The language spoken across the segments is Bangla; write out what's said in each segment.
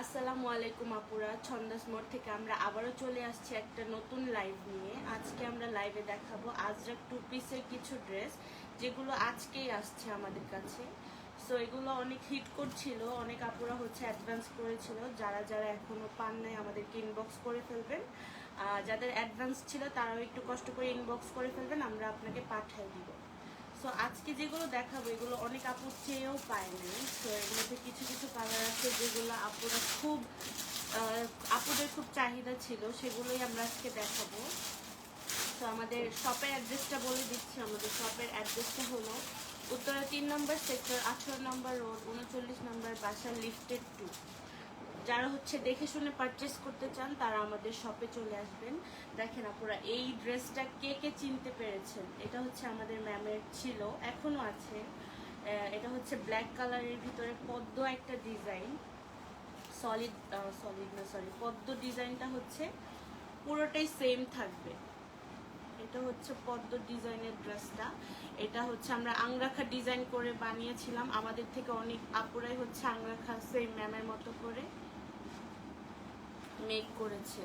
আসসালামু আলাইকুম আপুরা, ছন্দাস মোড় থেকে আমরা আবারও চলে আসছি একটা নতুন লাইভ নিয়ে। আজকে আমরা লাইভে দেখাবো আজরাক টু পিসের কিছু ড্রেস, যেগুলো আজকেই আসছে আমাদের কাছে। সো এগুলো অনেক হিট করছিল, অনেক আপুরা হচ্ছে অ্যাডভান্স করেছিল। যারা যারা এখনও পান নাই আমাদেরকে ইনবক্স করে ফেলবেন। যাদের অ্যাডভান্স ছিল তারাও একটু কষ্ট করে ইনবক্স করে ফেলবেন, আমরা আপনাকে পাঠিয়ে দিব। সো আজকে যেগুলো দেখাবো এগুলো অনেক আপুর চেয়েও পায় নাই। সো এর মধ্যে কিছু কিছু কালার আছে যেগুলো আপুরা খুব আপুদের খুব চাহিদা ছিল, সেগুলোই আমরা আজকে দেখাবো। তো আমাদের শপের অ্যাড্রেসটা বলে দিচ্ছি। আমাদের শপের অ্যাড্রেসটা হলো উত্তরা 3 নম্বর সেক্টর, 18 নম্বর রোড, 39 নম্বর বাসা, লিফটেড 2। যারা হচ্ছে দেখে শুনে পারচেস করতে চান তারা আমাদের শপে চলে আসবেন। দেখেন আপুরা, এই ড্রেসটা কে কে চিনতে পেরেছেন? এটা হচ্ছে আমাদের ম্যামের ছিল, এখনো আছে। এটা হচ্ছে ব্ল্যাক কালারের ভিতরে পদ্ম একটা ডিজাইন, সলিড না সরি, পদ্ম ডিজাইনটা হচ্ছে পুরোটাই সেম থাকবে। এটা হচ্ছে পদ্ম ডিজাইনের ড্রেসটা। এটা হচ্ছে আমরা আংরাখা ডিজাইন করে বানিয়েছিলাম। আমাদের থেকে অনেক আপুরাই হচ্ছে আংরাখা সেম ম্যামের মতো করে মেক করেছে।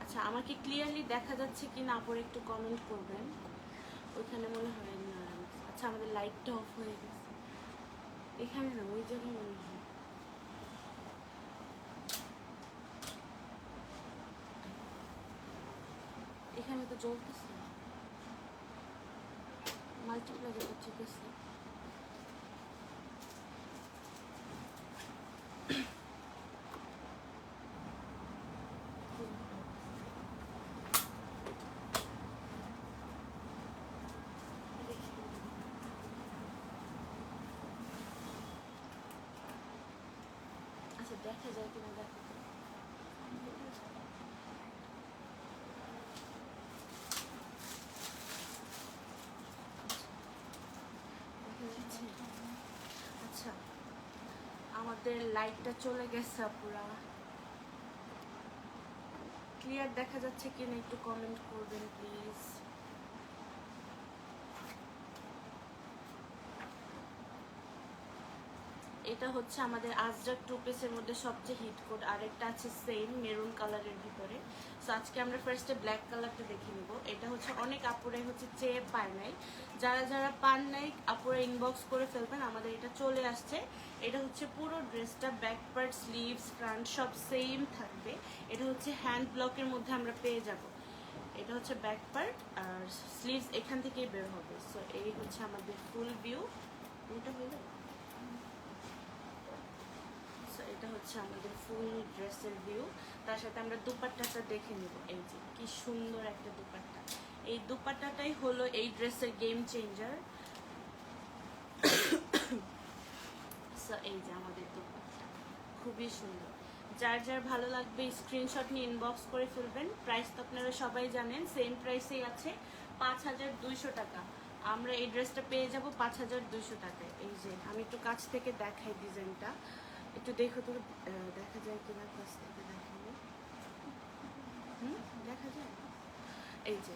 আচ্ছা, আমাকে ক্লিয়ারলি দেখা যাচ্ছে কি না পরে একটু কমেন্ট করবেন। ওইখানে মনে হয় না। আচ্ছা, আমাদের লাইটটা অফ হয়ে গেছে। এখানে না, ওই জায়গায় মনে হয়। এখানে তো জ্বলতেছে, মাল্টিপ্লাজারটা ঠিক আছে। আচ্ছা, দেখা যায় কিনা দেখো। আচ্ছা, আমাদের লাইটটা চলে গেছে পুরা। ক্লিয়ার দেখা যাচ্ছে কিনা একটু কমেন্ট করবেন প্লিজ। এটা হচ্ছে আমাদের আজরাক টু পিসের মধ্যে সবচেয়ে হিট কোড। আরেকটা আছে সেম মেরুন কালারের ভিতরে। সো আজকে আমরা ফার্স্টে ব্ল্যাক কালারটা দেখে নিব। এটা হচ্ছে অনেক আপুরাই হচ্ছে চেয়ে পায় নাই। যারা যারা পান নাই আপুরা ইনবক্স করে ফেলবেন, আমাদের এটা চলে আসছে। এটা হচ্ছে পুরো ড্রেসটা ব্যাক পার্ট, স্লিভস, ফ্রন্ট সব সেম থাকবে। এটা হচ্ছে হ্যান্ড ব্লকের মধ্যে আমরা পেয়ে যাব। এটা হচ্ছে ব্যাক পার্ট, আর স্লিভস এখান থেকেই বের হবে। সো এই হচ্ছে আমাদের ফুল ভিউ। এটা হলো, এটা হচ্ছে আমাদের ফুল ড্রেসের ভিউ। তার সাথে আমরা দুপাট্টাটা দেখে নিব। এই যে কি সুন্দর একটা দুপাট্টা। এই দুপাট্টাটাই হলো এই ড্রেসের গেম চেঞ্জার। এই যে আমাদের দুপাট্টা খুবই সুন্দর। যার যার ভালো লাগবে স্ক্রিনশট নিয়ে ইনবক্স করে ফেলবেন। প্রাইস তো আপনারা সবাই জানেন, সেম প্রাইসেই আছে, 5200 টাকা। আমরা এই ড্রেসটা পেয়ে যাব 5200 টাকায়। এই যে আমি একটু কাছ থেকে দেখাই ডিজাইনটা, একটু দেখো তো দেখা যায় কিনা। কাছ থেকে দেখাবো। দেখা যায়। এই যে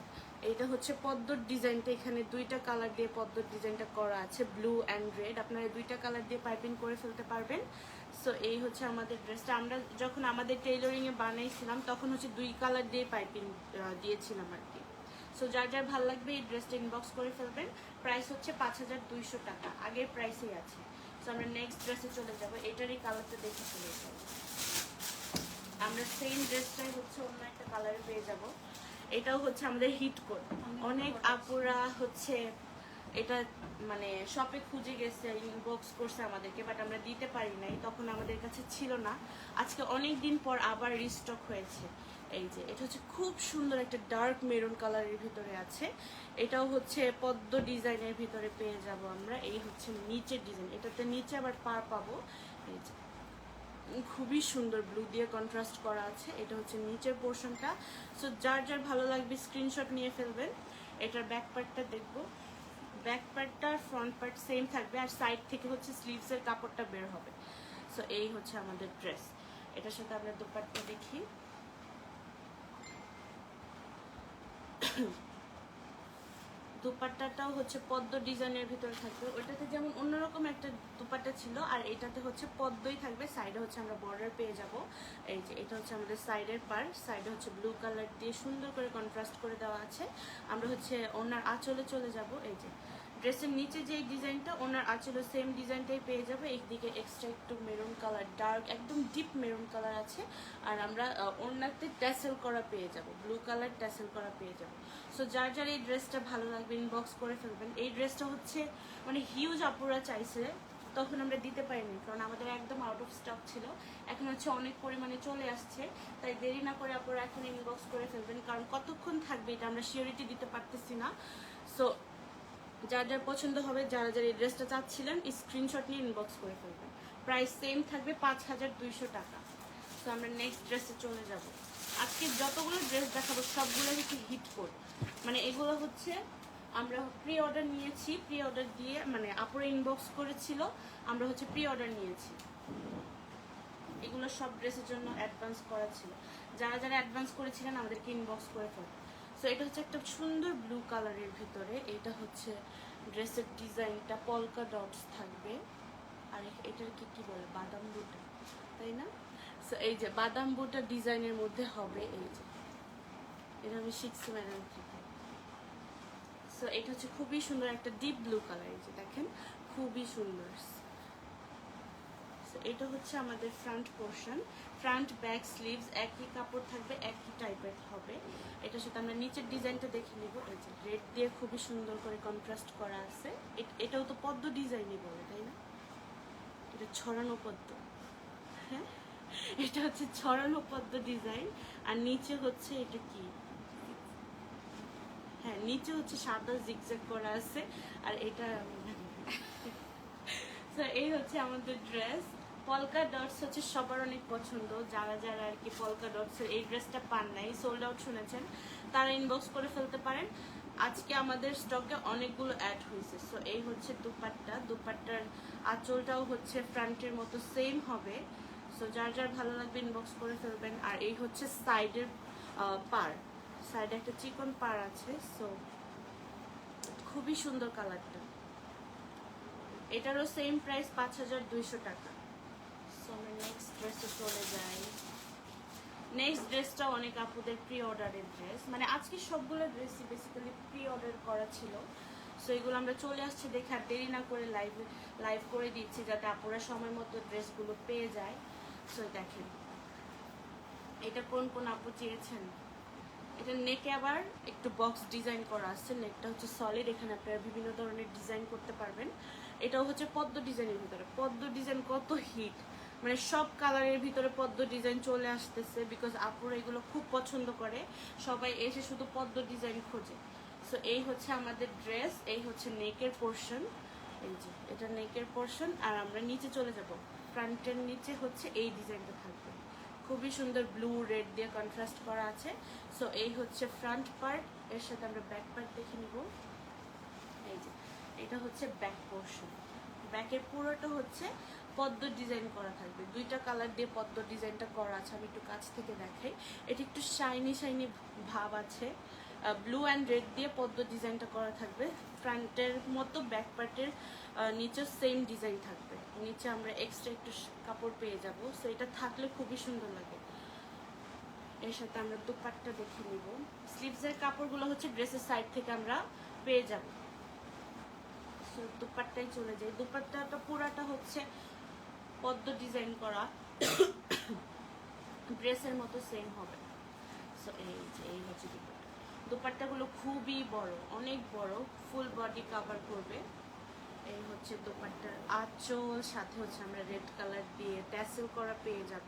এইটা হচ্ছে পদ্মর ডিজাইনটা, এখানে দুইটা কালার দিয়ে পদ্মর ডিজাইনটা করা আছে, ব্লু অ্যান্ড রেড। আপনারা দুইটা কালার দিয়ে পাইপিং করে ফেলতে পারবেন। সো এই হচ্ছে আমাদের ড্রেসটা। আমরা যখন আমাদের টেইলরিংয়ে বানাইছিলাম তখন হচ্ছে দুই কালার দিয়ে পাইপিং দিয়েছিলাম আর কি। সো যার যার ভালো লাগবে এই ড্রেসটা ইনবক্স করে ফেলবেন। প্রাইস হচ্ছে 5200 টাকা, আগের প্রাইসেই আছে। সো আমরা নেক্সট ড্রেসে চলে যাব। এটারই কালারটা দেখে চলে যাব। আমরা সেম ড্রেসটাই হচ্ছে অন্য একটা কালারে পেয়ে যাব। এটাও হচ্ছে আমাদের হিট কোড। অনেক আপুরা হচ্ছে এটা মানে শপে খুঁজে গেছে, ইনবক্স করছে আমাদেরকে, বাট আমরা দিতে পারি নাই, তখন আমাদের কাছে ছিল না। আজকে অনেক দিন পর আবার রিস্টক হয়েছে। এই যে এটা হচ্ছে খুব সুন্দর একটা ডার্ক মেরুন কালারের ভিতরে আছে। এটাও হচ্ছে পদ্ম ডিজাইনের ভিতরে পেয়ে যাব আমরা। এই হচ্ছে নিচের ডিজাইন, এটাতে নিচে আবার পার পাবো। এই যে খুবই সুন্দর ব্লু দিয়ে কন্ট্রাস্ট করা আছে। এটা হচ্ছে নিচের পোর্শনটা। সো যার যার ভালো লাগবে স্ক্রিনশট নিয়ে ফেলবেন। এটার ব্যাক পার্টটা দেখব। ব্যাক পার্টটা আর ফ্রন্ট পার্ট সেম থাকবে, আর সাইড থেকে হচ্ছে স্লিভসের কাপড়টা বের হবে। সো এই হচ্ছে আমাদের ড্রেস। এটার সাথে আমরা দুপাট্টা দেখি। দুপাট্টাটাও হচ্ছে পদ্ম ডিজাইনের ভিতরে থাকবে। ওইটাতে যেমন অন্যরকম একটা দুপাট্টা ছিল, আর এটাতে হচ্ছে পদ্মই থাকবে। সাইডে হচ্ছে আমরা বর্ডার পেয়ে যাব। এই যে এটা হচ্ছে আমাদের সাইডের পার, সাইডে হচ্ছে ব্লু কালার দিয়ে সুন্দর করে কন্ট্রাস্ট করে দেওয়া আছে। আমরা হচ্ছে ওনার আঁচলে চলে যাব। এই যে ড্রেসের নিচে যে ডিজাইনটা, ওনার আঁচলে সেম ডিজাইনটাই পেয়ে যাবে। এইদিকে এক্সট্রা একটু মেরুন কালার, ডার্ক একদম ডিপ মেরুন কালার আছে। আর আমরা ওনাতে ট্যাসেল করা পেয়ে যাব, ব্লু কালার ট্যাসেল করা পেয়ে যাব। সো যার যার এই ড্রেসটা ভালো লাগবে ইনবক্স করে ফেলবেন। এই ড্রেসটা হচ্ছে মানে হিউজ আপুরা চাইছে, তখন আমরা দিতে পারিনি কারণ আমাদের একদম আউট অফ স্টক ছিল। এখন হচ্ছে অনেক পরিমাণে চলে আসছে, তাই দেরি না করে আপনারা এখন ইনবক্স করে ফেলবেন, কারণ কতক্ষণ থাকবে এটা আমরা সিওরিটি দিতে পারতেছি না। সো যার যার পছন্দ হবে, যারা যারা এই ড্রেসটা চাচ্ছিলেন স্ক্রিনশট নিয়ে ইনবক্স করে ফেলবেন। প্রাইস সেম থাকবে 5200 টাকা। সো আমরা নেক্সট ড্রেসে চলে যাব। আজকে যতগুলো ড্রেস দেখাবো সবগুলো হচ্ছে হিট কোড, মানে এগুলো হচ্ছে আমরা প্রি অর্ডার নিয়েছি, প্রি অর্ডার দিয়ে মানে আপুরে ইনবক্স করেছিল, আমরা হচ্ছে প্রি অর্ডার নিয়েছি। এগুলো সব ড্রেসের জন্য অ্যাডভান্স করা ছিল। যারা যারা অ্যাডভান্স করেছিলেন আমাদেরকে ইনবক্স করে ফেলবেন। সো এটা হচ্ছে একটা সুন্দর ব্লু কালারের ভিতরে, এটা হচ্ছে ড্রেসের ডিজাইনটা পলকা ডটস থাকবে। আর এটার কি বলে, বাদাম বুটা, তাই না? সো এই যে বাদাম বুটা ডিজাইনের মধ্যে হবে। এই যে এটা আমি শিখছি ম্যাডাম থেকে। সো এটা হচ্ছে খুবই সুন্দর একটা ডিপ ব্লু কালার, এই যে দেখেন খুবই সুন্দর। এটা হচ্ছে আমাদের front portion, front back sleeves একই কাপড় থাকবে, একই টাইপের হবে। এটার সাথে আমরা নিচের ডিজাইনটা দেখে নিব। এই যে রেড দিয়ে খুবই সুন্দর করে কন্ট্রাস্ট করা আছে। এটাও তো পদ্ম ডিজাইনই বলে, তাই না? এটা ছড়ানো পদ্ম, হ্যাঁ এটা হচ্ছে ছড়ানো পদ্ম ডিজাইন। আর নিচে হচ্ছে এটা কি, হ্যাঁ নিচে হচ্ছে সাদা জিগজ্যাগ করা আছে। আর এটা তো এই হচ্ছে আমাদের ড্রেস। পলকা ডটস হচ্ছে সবার অনেক পছন্দ, যারা যারা আর কি পলকা ডটসের এই ড্রেসটা পান নাই, সোল্ড আউট শুনেছেন, তারা ইনবক্স করে ফেলতে পারেন। আজকে আমাদের স্টকে অনেকগুলো অ্যাড হয়েছে। সো এই হচ্ছে দুপাট্টা, দুপাট্টার আঁচলটাও হচ্ছে ফ্রন্টের মতো সেম হবে। সো যার যার ভালো লাগবে ইনবক্স করে ফেলবেন। আর এই হচ্ছে সাইডের পার, সাইডে একটা চিকন পার আছে। সো খুবই সুন্দর কালারটা। এটারও সেম প্রাইস 5200 টাকা। সো আমরা নেক্সট ড্রেসে চলে যাই। নেক্সট ড্রেসটা অনেক আপুদের প্রি অর্ডারের ড্রেস, মানে আজকে সবগুলো ড্রেসই বেসিক্যালি প্রি অর্ডার করা ছিল। সো এগুলো আমরা চলে আসছি দেখে আর দেরি না করে লাইভ করে দিচ্ছি, যাতে আপুরা সময় মতো ড্রেসগুলো পেয়ে যায়। সো দেখেন এটা কোন কোন আপু চেয়েছেন। এটা নেকে আবার একটু বক্স ডিজাইন করা আছে, নেকটা হচ্ছে সলিড, এখানে আপনারা বিভিন্ন ধরনের ডিজাইন করতে পারবেন। এটাও হচ্ছে পদ্ম ডিজাইনের ভিতরে। পদ্ম ডিজাইন কত হিট, মানে সব কালারের ভিতরে পদ্ম ডিজাইন চলে আসতেছে, বিকজ আপুরা এগুলো খুব পছন্দ করে, সবাই এসে শুধু পদ্ম ডিজাইন খোঁজে। সো এই হচ্ছে আমাদের ড্রেস, এই হচ্ছে নেকের পোর্শন। এই যে এটা নেকের পোর্শন। আর আমরা নিচে চলে যাব, ফ্রন্টের নিচে হচ্ছে এই ডিজাইনটা থাকবে, খুবই সুন্দর ব্লু রেড দিয়ে কন্ট্রাস্ট করা আছে। সো এই হচ্ছে ফ্রন্ট পার্ট, এর সাথে আমরা ব্যাক পার্ট দেখে নিব। এই যে এটা হচ্ছে ব্যাক পোর্শন, ব্যাকের পুরোটা হচ্ছে পদ্ম ডিজাইন করা থাকবে, দুইটা কালার দিয়ে পদ্ম ডিজাইনটা করা আছে। আমি একটু কাছ থেকে দেখাই, এটা একটু শাইনি শাইনি ভাব আছে। ব্লু অ্যান্ড রেড দিয়ে পদ্ম ডিজাইনটা করা থাকবে ফ্রন্টের মতো, ব্যাক পার্টের নিচে সেম ডিজাইন থাকবে। নিচে আমরা এক্সট্রা একটু কাপড় পেয়ে যাব। সো এটা থাকলে খুবই সুন্দর লাগে। এর সাথে আমরা দুপাট্টা দেখে নিব। স্লিভসের কাপড়গুলো হচ্ছে ড্রেসের সাইড থেকে আমরা পেয়ে যাব। সো দুপাট্টায় চলে যাই। দুপাট্টাটা পুরাটা হচ্ছে পদ্ম ডিজাইন করা, ড্রেসের মতো সেম হবে। সো এই হচ্ছে দুপাট্টা। দুপাট্টাগুলো খুবই বড়, অনেক বড়, ফুল বডি কভার করবে। এই হচ্ছে দুপাট্টার আঁচল, সাথে হচ্ছে আমরা রেড কালার দিয়ে ট্যাসেল করা পেয়ে যাব।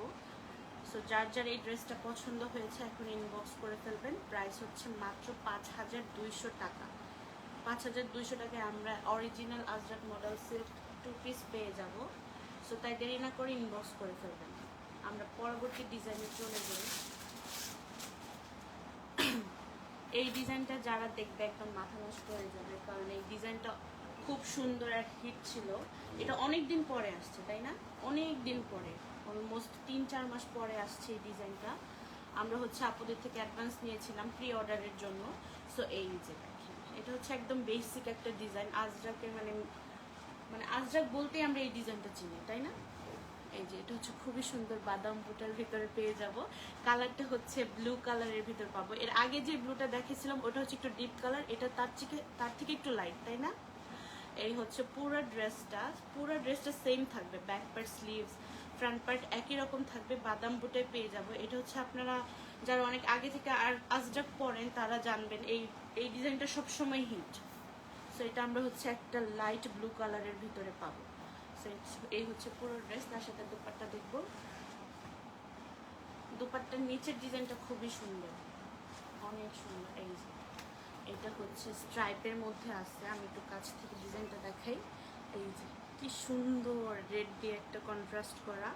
সো যার যার এই ড্রেসটা পছন্দ হয়েছে এখন ইনবক্স করে ফেলবেন। প্রাইস হচ্ছে মাত্র 5200 টাকা। 5200 টাকায় আমরা original Ajrak model silk 2 piece পেয়ে যাব। সো তাই দেরি না করে ইনবক্স করে ফেলবেন। আমরা পরবর্তী ডিজাইনে চলে যাই। এই ডিজাইনটা যারা দেখবে একদম মাথা নষ্ট হয়ে যাবে, কারণ এই ডিজাইনটা খুব সুন্দর আর হিট ছিল। এটা অনেক দিন পরে আসছে, তাই না? অনেক দিন পরে, অলমোস্ট 3-4 মাস পরে আসছে এই ডিজাইনটা। আমরা হচ্ছে আপুদের থেকে অ্যাডভান্স নিয়েছিলাম প্রি অর্ডারের জন্য। সো এই যে দেখেন এটা হচ্ছে একদম বেসিক একটা ডিজাইন, আজরাকের মানে মানে আজরাক বলতেই আমরা এই ডিজাইনটা চিনি, তাই না? এই যে এটা হচ্ছে খুবই সুন্দর বাদাম বুটার ভিতরে পেয়ে যাব। কালারটা হচ্ছে ব্লু কালারের ভিতর পাবো। এর আগে যে ব্লুটা দেখেছিলাম ওটা হচ্ছে একটু ডিপ কালার, এটা তার থেকে একটু লাইট, তাই না? এই হচ্ছে পুরো ড্রেসটা সেম থাকবে, back part, sleeves, front part একই রকম থাকবে, বাদাম বুটে পেয়ে যাব। এটা হচ্ছে আপনারা যারা অনেক আগে থেকে আর আজরাক পরেন তারা জানবেন এই ডিজাইনটা সবসময় হিট। সো এটা আমরা হচ্ছে একটা লাইট ব্লু কালারের ভিতরে পাবো। সো এই হচ্ছে পুরো ড্রেস, তার সাথে দুপাট্টা দেখবো। দুপাট্টার নিচের ডিজাইনটা খুবই সুন্দর, অনেক সুন্দর। এই যে এটা হচ্ছে স্ট্রাইপের মধ্যে আছে, আমি একটু কাছ থেকে ডিজাইনটা দেখাই। এই যে কি সুন্দর রেড দিয়ে একটা কন্ট্রাস্ট করা,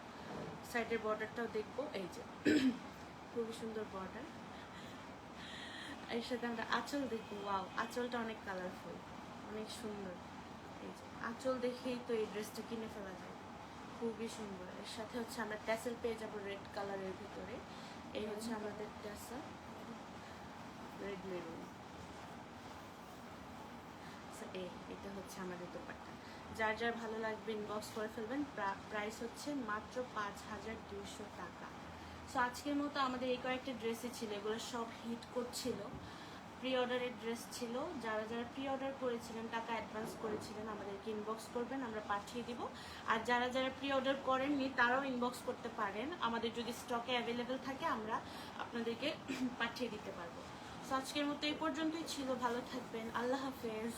সাইডের বর্ডারটাও দেখবো। এই যে খুবই সুন্দর বর্ডার, এর সাথে আমরা আঁচল দেখবো। ওয়াও, আঁচলটা অনেক কালারফুল, অনেক সুন্দর। এই যে আঁচল দেখেই তো এই ড্রেসটা কিনে ফেলা যায়, খুবই সুন্দর। এর সাথে হচ্ছে আমরা ট্যাসেল পেয়ে যাবো রেড কালারের ভিতরে। এই হচ্ছে আমাদের ট্যাসেল, রেড মেরুন। এটা হচ্ছে আমাদের দোপাট্টা। যার যার ভালো লাগবে ইনবক্স করে ফেলবেন। প্রাইস হচ্ছে মাত্র 5200 টাকা। সো আজকের মতো আমাদের এই কয়েকটা ড্রেসই ছিল, এগুলো সব হিট করছিল, প্রি অর্ডারের ড্রেস ছিল। যারা যারা প্রি অর্ডার করেছিলেন, টাকা অ্যাডভান্স করেছিলেন, আমাদেরকে ইনবক্স করবেন, আমরা পাঠিয়ে দিব। আর যারা যারা প্রি অর্ডার করেননি তারাও ইনবক্স করতে পারেন, আমাদের যদি স্টকে অ্যাভেলেবেল থাকে আমরা আপনাদেরকে পাঠিয়ে দিতে পারবো। সো আজকের মতো এই পর্যন্তই ছিল, ভালো থাকবেন, আল্লাহ হাফেজ।